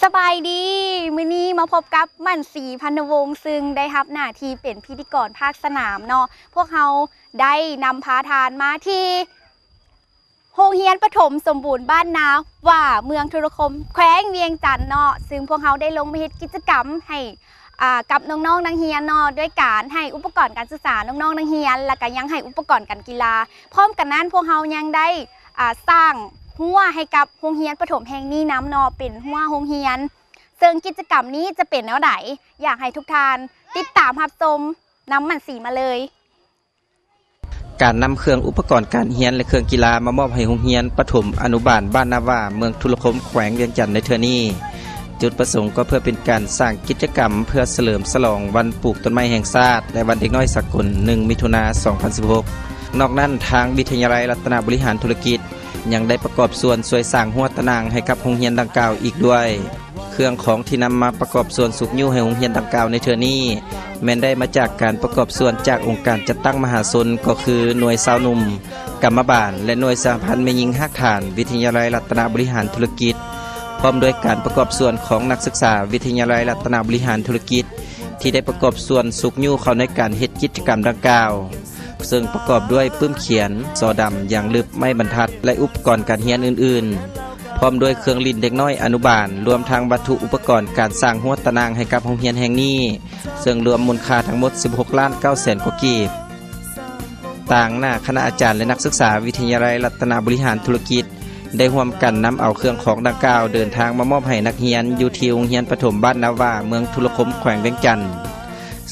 สบายดีมื้อนี้มาพบกับมั่นศรีพันวงศ์ซึ่งได้รับหน้าที่เป็นพิธีกรภาคสนามเนาะพวกเขาได้นำพาทานมาที่โรงเรียนประถมสมบูรณ์บ้านนาว่าเมืองธุรคมแขวงเวียงจันทน์เนาะซึ่งพวกเขาได้ลงมาเฮ็ดกิจกรรมให้กับน้องๆนักเรียนเนาะด้วยการให้อุปกรณ์การศึกษาน้องๆนักเรียนและก็ยังให้อุปกรณ์การกีฬาพร้อมกันนั้นพวกเขายังได้สร้างหัวให้กับโรงเรียนประถมแห่งนี้น้ำเนาะเป็นหัวโรงเรียนซึ่งกิจกรรมนี้จะเป็นแนวไหนอยากให้ทุกท่านติดตามรับชมน้ำมันสีมาเลยการนำเครื่องอุปกรณ์การเรียนและเครื่องกีฬามามอบให้โรงเรียนประถมอนุบาลบ้านนาว่าเมืองทุรคมแขวงเวียงจันทน์ในเทื่อนี้จุดประสงค์ก็เพื่อเป็นการสร้างกิจกรรมเพื่อเฉลิมฉลองวันปลูกต้นไม้แห่งชาติและวันเด็กน้อยสากล1 มิถุนายน 2016นอกนั้นทางวิทยาลัยรัตนบริหารธุรกิจยังได้ประกอบส่วนช่วยสร้างหัวตะนางให้กับโรงเรียนดังกล่าวอีกด้วยเครื่องของที่นำมาประกอบส่วนสุกยิ้วให้โรงเรียนดังกล่าวในเทื่อนี้แม้นได้มาจากการประกอบส่วนจากองค์การจัดตั้งมหาชนก็คือหน่วยสาวหนุ่มกรรมบาลและหน่วยสหพันธ์แม่หญิงฮักฐานวิทยาลัยรัตนบริหารธุรกิจพร้อมด้วยการประกอบส่วนของนักศึกษาวิทยาลัยรัตนบริหารธุรกิจที่ได้ประกอบส่วนสุกยิ้วเข้าในการเฮ็ดกิจกรรมดังกล่าวซึ่งประกอบด้วยปื้มเขียนซอดำอย่างลึบไม้บรรทัดและอุปกรณ์การเรียนอื่นๆพร้อมด้วยเครื่องลิ้นเด็กน้อยอนุบาลรวมทั้งวัตถุอุปกรณ์การสร้างหัวตะนางให้กับโรงเรียนแห่งนี้ซึ่งรวมมูลค่าทั้งหมด 16,900,000 กว่ากีบต่างหน้าคณะอาจารย์และนักศึกษาวิทยาลัยรัตนบริหารธุรกิจได้ร่วมกันนำเอาเครื่องของดังกล่าวเดินทางมามอบให้นักเรียนอยู่ที่โรงเรียนประถมบ้านนาว่าเมืองทุรคมแขวงเวียงจันทน์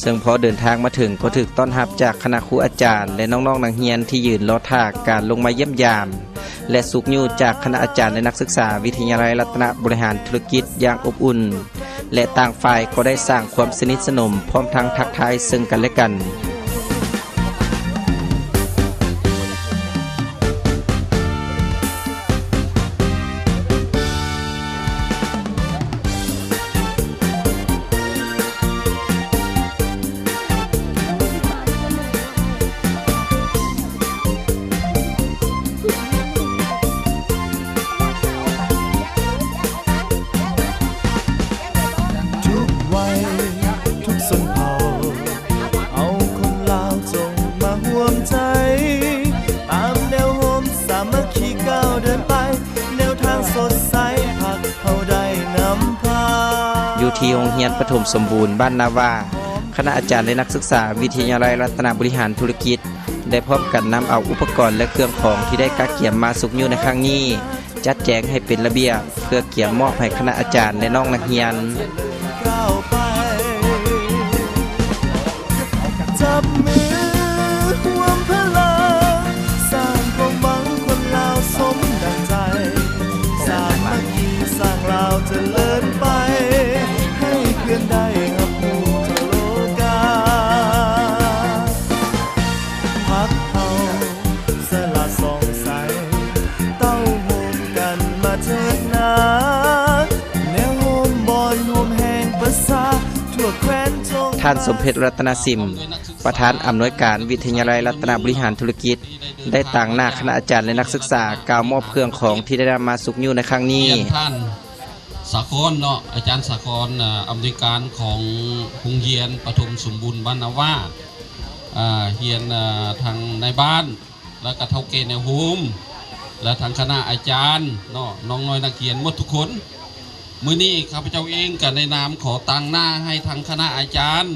ซึ่งพอเดินทางมาถึงก็ถูกต้อนรับจากคณะครูอาจารย์และน้องๆนักเรียนที่ยืนรอท่าการลงมาเยี่ยมยามและสุกยิ้วจากคณะอาจารย์และนักศึกษาวิทยาลัยรัตนบริหารธุรกิจอย่างอบอุ่นและต่างฝ่ายก็ได้สร้างความสนิทสนมพร้อมทั้งทักทายซึ่งกันและกันอยู่ที่โรงเรียนประถมสมบูรณ์บ้านนาว่าคณะอาจารย์และนักศึกษาวิทยาลัยรัตนบริหารธุรกิจได้พร้อมกันนำเอาอุปกรณ์และเครื่องของที่ได้กักเก็บมาสุกยิ้วในครั้งนี้จัดแจงให้เป็นระเบียบเพื่อเกี่ยมมอบให้คณะอาจารย์และน้องนักเรียนจับมือร่วมพลังสร้างความหวังคนลาวสมดังใจสร้างมัคคีสร้างลาวเจริญไปให้เพื่อนได้รับรู้ทั่วโลกาพักเฮาสละสองใสเต้าโฮมกันมาเถิดนาแนวโฮมบอนโฮมแห่งภาษาทั่วแคว้นจงท่านสมเพชรรัตนสิมประธานอำนวยการวิทยาลัยรัตนบริหารธุรกิจได้ต่างหน้าคณะอาจารย์และนักศึกษากล่าวมอบเครื่องของที่ได้นำมาสุกยิ้วในครั้งนี้ท่านสากลเนาะอาจารย์สากลอำนวยการของโรงเรียนประถมสมบูรณ์บ้านนาว่าเรียนทางในบ้านแล้วก็เท่าเกณฑ์ในโฮมและทางคณะอาจารย์เนาะน้องน้อยนักเรียนหมดทุกคนมื้อนี้ข้าพเจ้าเองกับในนามขอตั้งหน้าให้ทางคณะอาจารย์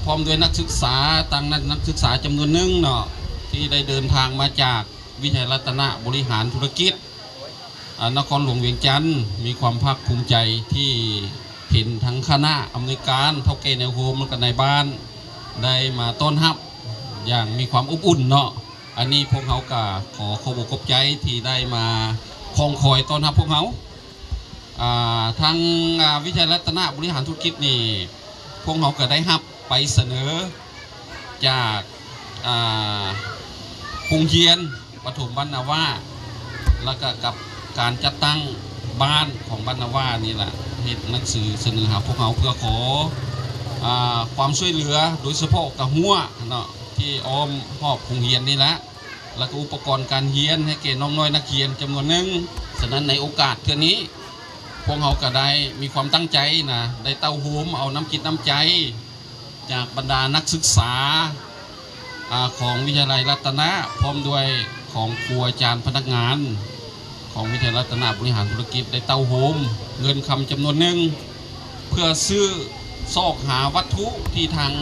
พร้อมด้วยนักศึกษาตั้งนักศึกษาจำนวนหนึ่งเนาะที่ได้เดินทางมาจากวิทยาลัยรัตนบริหารธุรกิจนครหลวงเวียงจันทร์มีความภาคภูมิใจที่เห็นทั้งคณะอำนวยการเท่าแก่ในโฮมและก็ในบ้านได้มาต้อนรับอย่างมีความอบอุ่นเนาะอันนี้พวกเขาก็ขอขอบอกขอบใจที่ได้มาคองคอยต้อนรับพวกเขาทางวิทยาลัยรัตนบริหารธุรกิจนี่พวกเขาก็ได้รับไปเสนอจากโรงเรียนประถมบ้านนาว่าแล้วก็กับการจัดตั้งบ้านของบ้านนาว่านี่แหละเฮ็ดหนังสือเสนอหาพวกเขาเพื่อขอความช่วยเหลือโดยเฉพาะกับหัวเนาะที่อ้อมหอบโรงเรียนนี่แหละแล้วก็อุปกรณ์การเรียนให้แก่น้องน้อยนักเรียนจำนวนหนึ่งฉะนั้นในโอกาสเทื่อนี้ พวกเขาก็ได้มีความตั้งใจนะได้เต้าหูมเอาน้ำจิตน้ำใจจากบรรดานักศึกษาของวิทยาลัยรัตนะพร้อมด้วยของครูอาจารย์พนักงานของวิทยาลัยรัตนะบริหารธุรกิจได้เต้าหูมเงินคำจำนวนหนึ่งเพื่อซื้อซอกหาวัตถุที่ทาง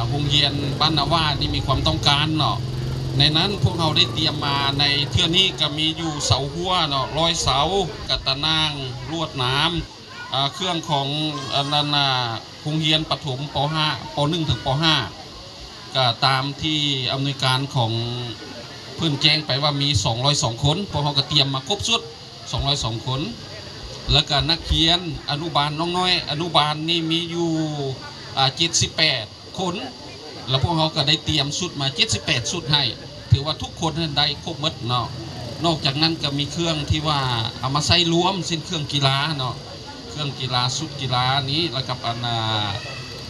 โรงเรียนบ้านนาว่านี่มีความต้องการเนาะในนั้นพวกเราได้เตรียมมาในเทื่อนี้ก็มีอยู่เสาหัวเนาะร้อยเสากระตะนางลวดน้ำเครื่องของโรงเรียนประถมป .5 ป .1 ถึงป .5 ก็ตามที่อำนวยการของเพื่อนแจ้งไปว่ามี202คนพวกเราก็เตรียมมาครบสุด202คนแล้วก็นักเรียนอนุบาลน้องน้อยอนุบาลนี่มีอยู่78คนแล้วพวกเขาก็ได้เตรียมสุดมา78สุดให้ถือว่าทุกคนได้ครบหมดเนาะนอกจากนั้นก็มีเครื่องที่ว่าเอามาใส่รวมเช่นเครื่องกีฬาเนาะเครื่องกีฬาสุดกีฬานี้แล้วกับ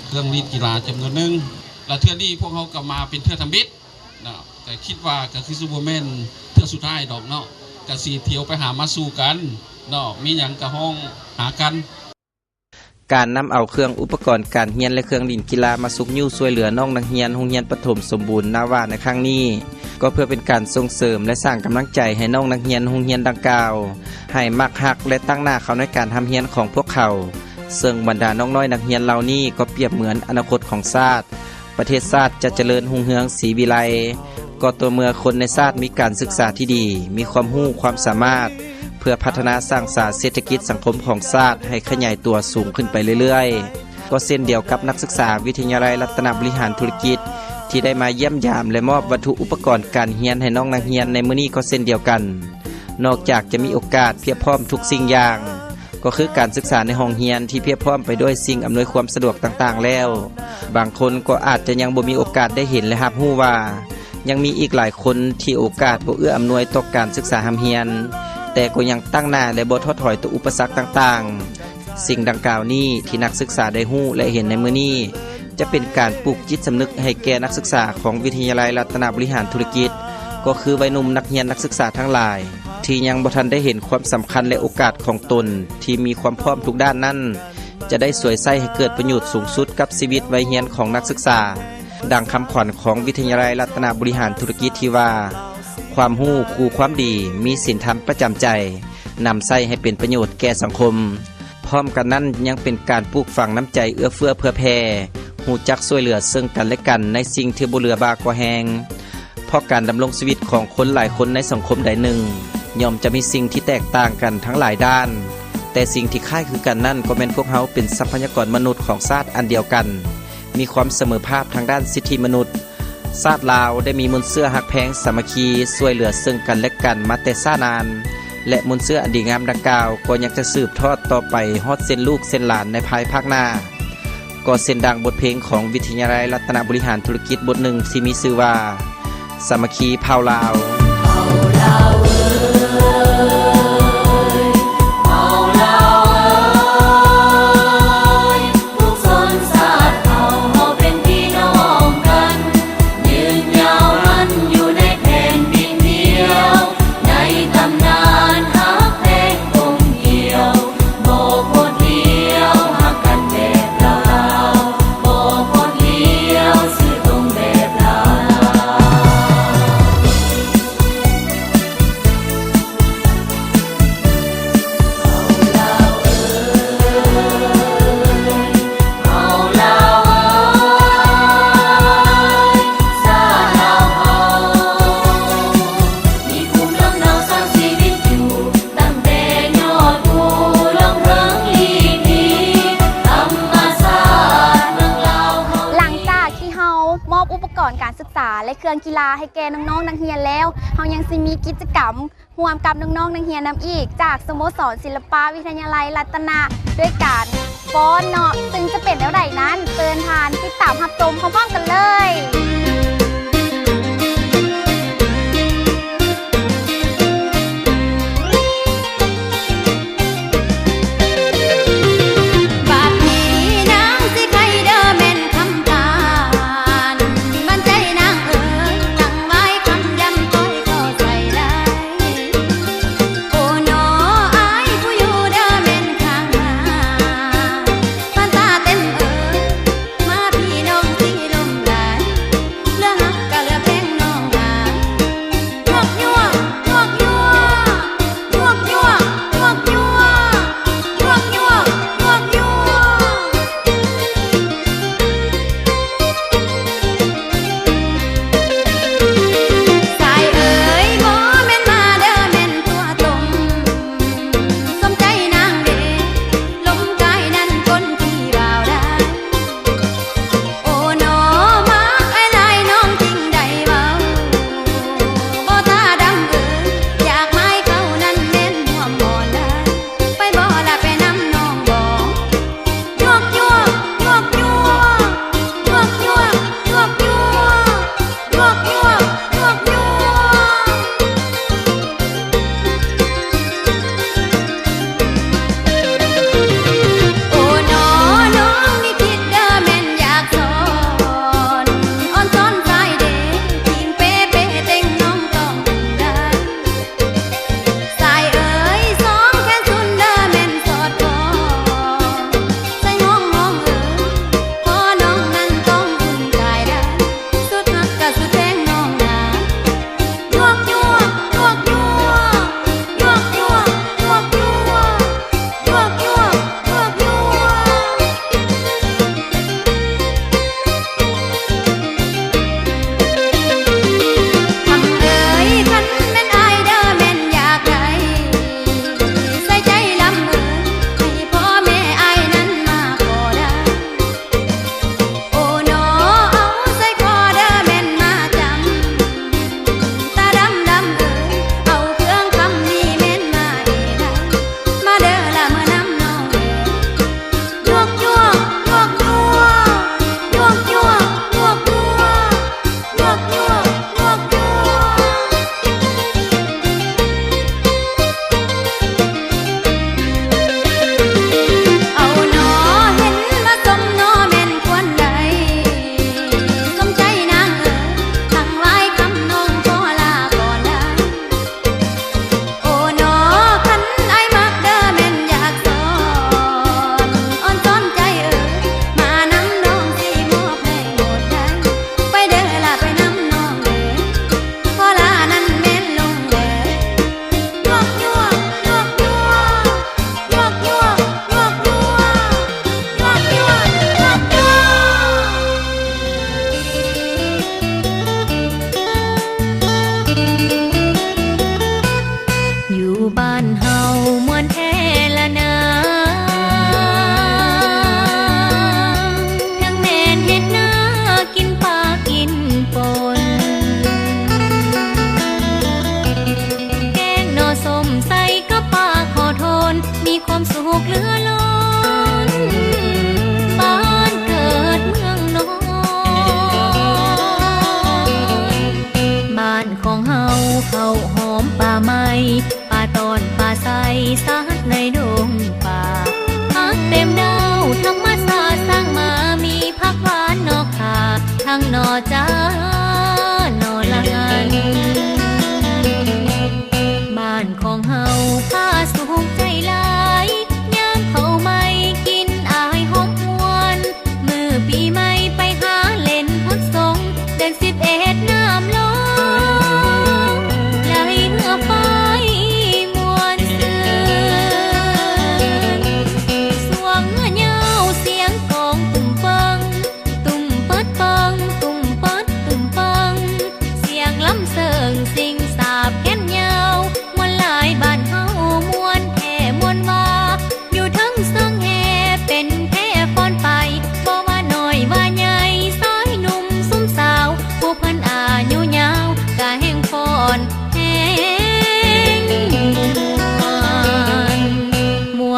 เครื่องรีดกีฬาจำนวนหนึ่งและเทื่อนี้พวกเขาก็มาเป็นเทื่อทำบิดเนาะแต่คิดว่าก็คือซูเปอร์แมนเทื่อสุดท้ายดอกเนาะก็สีเที่ยวไปหามาสู้กันเนาะมีอย่างกับห้องหากันการนำเอาเครื่องอุปกรณ์การเรียนและเครื่องดินกีฬามาสุกยิ้วช่วยเหลือน้องนักเรียนโรงเรียนประถมสมบูรณ์นาว่าในครั้งนี้ก็เพื่อเป็นการส่งเสริมและสร้างกำลังใจให้น้องนักเรียนโรงเรียนดังกล่าวให้มักฮักและตั้งหน้าเขาในการทำเรียนของพวกเขาซึ่งบรรดาน้องน้อยนักเรียนเหล่านี้ก็เปรียบเหมือนอนาคตของชาติประเทศชาติจะเจริญรุ่งเรืองศรีวิไลก็ตัวเมื่อคนในชาติมีการศึกษาที่ดีมีความรู้ความสามารถเพื่อพัฒนาสร้างสรรค์เศรษฐกิจสังคมของชาติให้ขยายตัวสูงขึ้นไปเรื่อยๆก็เช่นเดียวกับนักศึกษาวิทยาลัยรัตนบริหารธุรกิจที่ได้มาเยี่ยมยามและมอบวัตถุอุปกรณ์การเรียนให้น้องนักเรียนในมื้อนี้ก็เช่นเดียวกันนอกจากจะมีโอกาสเพียบพร้อมทุกสิ่งอย่างก็คือการศึกษาในห้องเรียนที่เพียบพร้อมไปด้วยสิ่งอำนวยความสะดวกต่างๆแล้วบางคนก็อาจจะยังบ่มีโอกาสได้เห็นและรับรู้ว่ายังมีอีกหลายคนที่โอกาสบ่เอื้ออำนวยต่อการศึกษาเรียนแต่ก็ยังตั้งหน้าและบ่ท้อถอยต่ออุปสรรคต่างๆสิ่งดังกล่าวนี้ที่นักศึกษาได้รู้และเห็นในมื้อนี้จะเป็นการปลูกจิตสำนึกให้แก่นักศึกษาของวิทยาลัยรัตนบริหารธุรกิจก็คือวัยหนุ่มนักเรียนนักศึกษาทั้งหลายที่ยังบ่ทันได้เห็นความสำคัญและโอกาสของตนที่มีความพร้อมทุกด้านนั้นจะได้สวยใสให้เกิดประโยชน์สูงสุดกับชีวิตวัยเรียนของนักศึกษาดังคำขวัญของวิทยาลัยรัตนบริหารธุรกิจที่ว่าความรู้คู่ความดีมีศีลธรรมประจำใจนำใช้ให้เป็นประโยชน์แก่สังคมพร้อมกันนั้นยังเป็นการปลูกฝังน้ำใจเอื้อเฟื้อเผื่อแผ่รู้จักช่วยเหลือซึ่งกันและกันในสิ่งที่บ่เหลือบากว่าแฮงเพราะการดำรงชีวิตของคนหลายคนในสังคมใดหนึ่งย่อมจะมีสิ่งที่แตกต่างกันทั้งหลายด้านแต่สิ่งที่คล้ายคือกันนั่นก็แม่นพวกเฮาเป็นทรัพยากรมนุษย์ของชาติอันเดียวกันมีความเสมอภาคทางด้านสิทธิมนุษย์ชาติลาวได้มีมนต์เสื้อหักแพงสามัคคีช่วยเหลือซึ่งกันและกันมาแต่ช้านานและมนต์เสื้ออันดีงามดังกล่าวก็ยังจะสืบทอดต่อไปฮอดเส้นลูกเส้นหลานในภายภาคหน้าก็เส้นดังบทเพลงของวิทยาลัยรัตนบริหารธุรกิจบทหนึ่งที่มีชื่อว่าสามัคคีเผ่าลาวการศึกษาและเครื่องกีฬาให้แก่น้องๆนักเรียนแล้วเฮายังสิมีกิจกรรมร่วมกับน้องๆนักเรียนนำอีกจากสโมสรศิลปะวิทยาลัยรัตนะด้วยการฟ้อนเนาะซึ่งจะเป็นแล้วใดนั้นเชิญทานติดตามรับชมพร้อมๆกันเลยโอ้น้ออายผู้อยู่เด้อ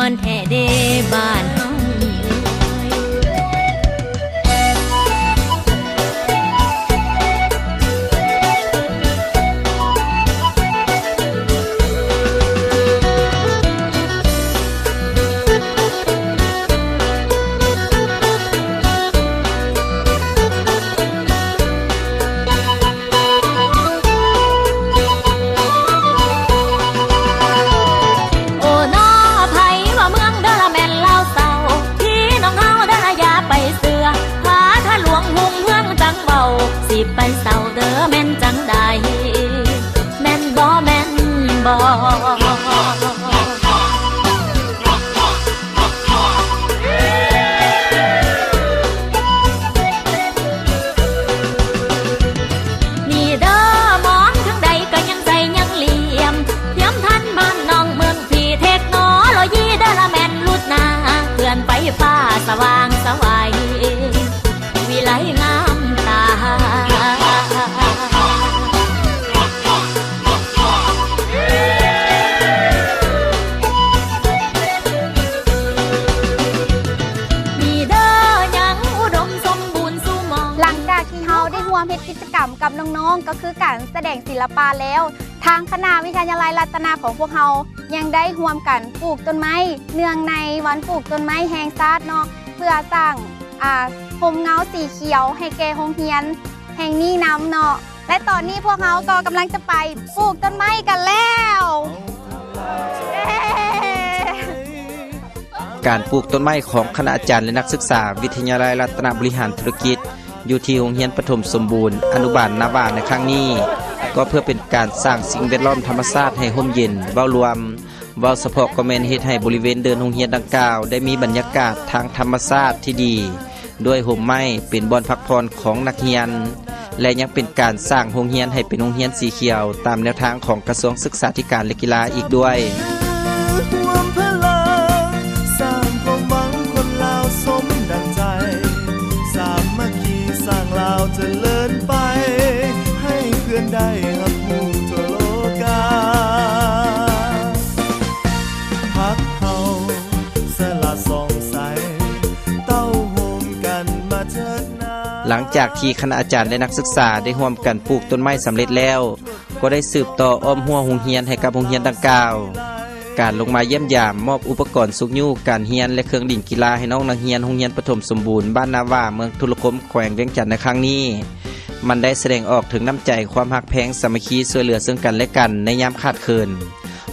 วนแท้เด้บ้านเฮาไปเศร้าเด้อแม่นจังใดแม่นบ่แม่นบ่นี่เด้อมองทั้งใดก็ยังใจยังเหลี่ยมเทียมทันบ้านน้องเมืองพี่เทคโนโลยีเด้อละแม่นลุดหน้าเคลื่อนไปฟ้าสว่างสวัยวิไลงามตาร่วมเฮ็ดกิจกรรมกับน้องๆก็คือการแสดงศิลปะแล้วทางคณะวิทยาลัยรัตนาของพวกเรายังได้ร่วมกันปลูกต้นไม้เนื่องในวันปลูกต้นไม้แห่งชาติเนาะเพื่อสร้างพรมเงาสีเขียวให้แก่โรงเรียนแห่งนี้นำเนาะและตอนนี้พวกเราก็กำลังจะไปปลูกต้นไม้กันแล้วการปลูกต้นไม้ของคณะอาจารย์และนักศึกษาวิทยาลัยรัตนบริหารธุรกิจอยู่ที่โรงเรียนปฐมสมบูรณ์อนุบาลนาว่าในครั้งนี้ก็เพื่อเป็นการสร้างสิ่งแวดล้อมธรรมชาติให้ร่มเย็นเว้ารวมเว้าเฉพาะก็แม่นเฮ็ดให้บริเวณเดินโรงเรียนดังกล่าวได้มีบรรยากาศทางธรรมชาติที่ดีด้วยห่มไม้เป็นบ่อนพักผ่อนของนักเรียนและยังเป็นการสร้างโรงเรียนให้เป็นโรงเรียนสีเขียวตามแนวทางของกระทรวงศึกษาธิการและกีฬาอีกด้วยเราจะเลินไปให้เพื่อนได้รับรู้ทั่วโลกาพักเฮาสละสองใสเต้าโฮมกันมาเถิดนาหลังจากที่คณะอาจารย์และนักศึกษาได้ร่วมกันปลูกต้นไม้สำเร็จแล้วก็ได้สืบต่ออ้อมหัวโรงเรียนให้กับโรงเรียนดังกล่าวการลงมาเยี่ยมยามมอบอุปกรณ์สุขยุการเรียนและเครื่องดิ่งกีฬาให้น้องนักเรียนโรงเรียนปฐมสมบูรณ์บ้านนาว่าเมืองทุลคมแขวงเวียงจันทน์ในครั้งนี้มันได้แสดงออกถึงน้ำใจความฮักแพงสามัคคีช่วยเหลือซึ่งกันและกันในยามขาดเคิน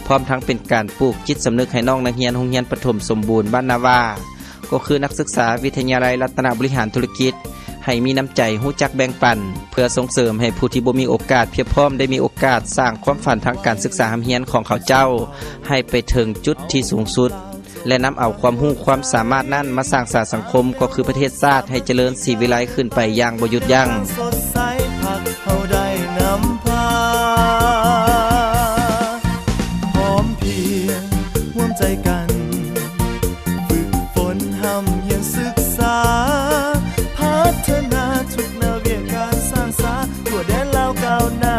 พร้อมทั้งเป็นการปลูกจิตสำนึกให้น้องนักเรียนโรงเรียนปฐมสมบูรณ์บ้านนาว่าก็คือนักศึกษาวิทยาลัยรัตนบริหารธุรกิจให้มีน้ำใจรู้จักแบ่งปันเพื่อส่งเสริมให้ผู้ที่บ่มีโอกาสเพียบพร้อมได้มีโอกาสสร้างความฝันทางการศึกษาหำเฮียนของเขาเจ้าให้ไปถึงจุดที่สูงสุดและนำเอาความรู้ความสามารถนั้นมาสร้างสรรค์สังคมก็คือประเทศชาติให้เจริญศรีวิไลขึ้นไปอย่างบ่หยุดยั้งสดใสพักเฮาได้นำพาพร้อมเพียงร่วมใจกันฝึกฝนหำเฮียนศึกษาพัฒนาทุกแนวเวียงการสร้างสรรค์ทั่วแดนลาวก้าวหน้า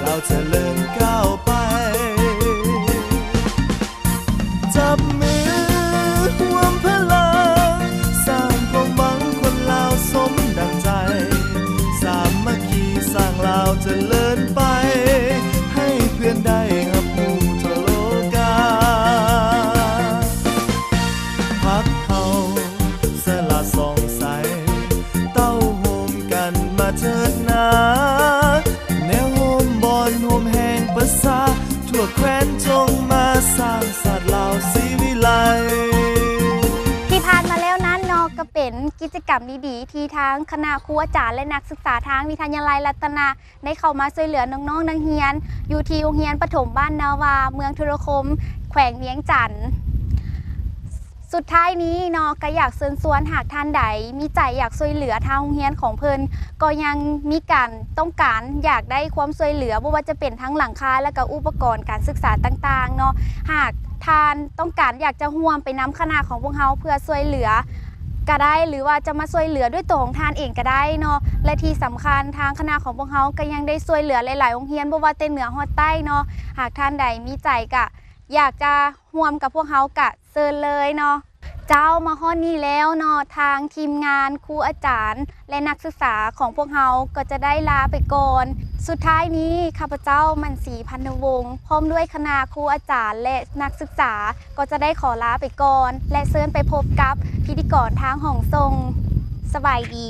เราจะเริ่มก้าวไปจับมือร่วมพลังสร้างความหวังคนลาวสมดังใจสามัคคีสร้างลาวจะเลินไปให้เพื่อนได้รับรู้ทั่วโลกาพักเฮาสละสองใสเต้าโฮมกันมาเถิดนาแนวโฮมบอนโฮมแห่งภาษาทั่วแคว้นจงมาสร้างศาสตร์ลาวศรีวิไลที่ผ่านมาแล้วนั้นเนาะก็เป็นกิจกรรมดีๆที่ทางคณะครูอาจารย์และนักศึกษาทางวิทยาลัยรัตนาได้เข้ามาช่วยเหลือน้องๆนักเรียนอยู่ที่โรงเรียนปฐมบ้านนาวาเมืองทุลคมแขวงเวียงจันทน์สุดท้ายนี้เนาะก็อยากเชิญชวนหากท่านใดมีใจอยากช่วยเหลือทางโรงเรียนของเพิ่นก็ยังมีการต้องการอยากได้ความช่วยเหลือบ่ว่าจะเป็นทั้งหลังคาและก็อุปกรณ์การศึกษาต่างๆเนาะหากท่านต้องการอยากจะร่วมไปนำคณะของพวกเราเพื่อช่วยเหลือก็ได้หรือว่าจะมาช่วยเหลือด้วยตัวของท่านเองก็ได้เนาะและที่สำคัญทางคณะของพวกเราก็ยังได้ช่วยเหลือหลายๆโรงเรียนบ่ว่าแต่เหนือฮอดใต้เนาะหากท่านใดมีใจก็อยากจะร่วมกับพวกเราก็ เชิญเลยเนาะเจ้ามาฮอดนี้แล้วเนาะทางทีมงานครูอาจารย์ และนักศึกษาของพวกเราก็จะได้ลาไปก่อนสุดท้ายนี้ข้าพเจ้ามันศรีพันธวงศ์พร้อมด้วยคณะครูอาจารย์และนักศึกษาก็จะได้ขอลาไปก่อนและเชิญไปพบกับพิธีกรทางห้องส่งสบายดี